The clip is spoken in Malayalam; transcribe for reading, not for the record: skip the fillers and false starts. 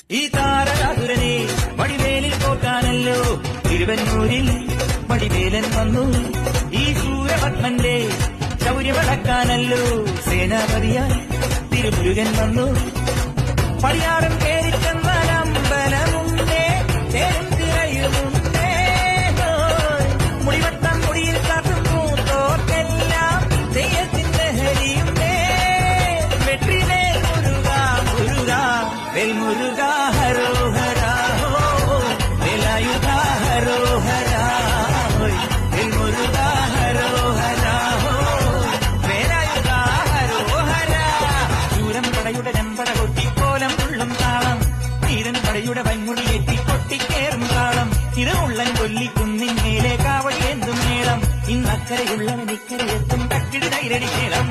ഈ താരകാതുരനെ വടിവേലിൽ പോക്കാനല്ലോ തിരുവന്നൂരിൽ വടിവേലൻ വന്നു. ഈ സൂര്യപത്മന്റെ ശൗര്യമടക്കാനല്ലോ സേനാപതിയായി തിരുമുരുകൻ വന്നു. പടിയാറും കേറിച്ചെന്നാൽ അമ്പലമുണ്ടേ, തേരും തിരയുമുണ്ടേ. മുടിവട്ടം മുടിയിൽ കാട്ടും മൂത്തോർക്കെല്ലാം തെയ്യത്തിന്റെ ഹരിയുണ്ടേ. വെற்றிവേൽ മുരുക മുരുക വേൽ മുരുക ഹരോഹരാ, വേലായുധ ഹരോഹരാ, വേൽ മുരുക ഹരോഹരാ, വേലായുധ ഹരോഹരാ. ചൂരം പടയുടെ ചെമ്പട കൊട്ടിക്കോലം ഉള്ളും താളം, തീരൻ പടയുടെ വൻമുടിയേറ്റി കൊട്ടിക്കേറും താളം. തിരുവുള്ളൻ കൊല്ലിക്കുന്നിൻ മേലെ കാവടി എന്തും മേളം, ഇന്നക്കരയുള്ളവൻ ഇക്കരയെത്തും തക്കിടി തൈരടി കേളം.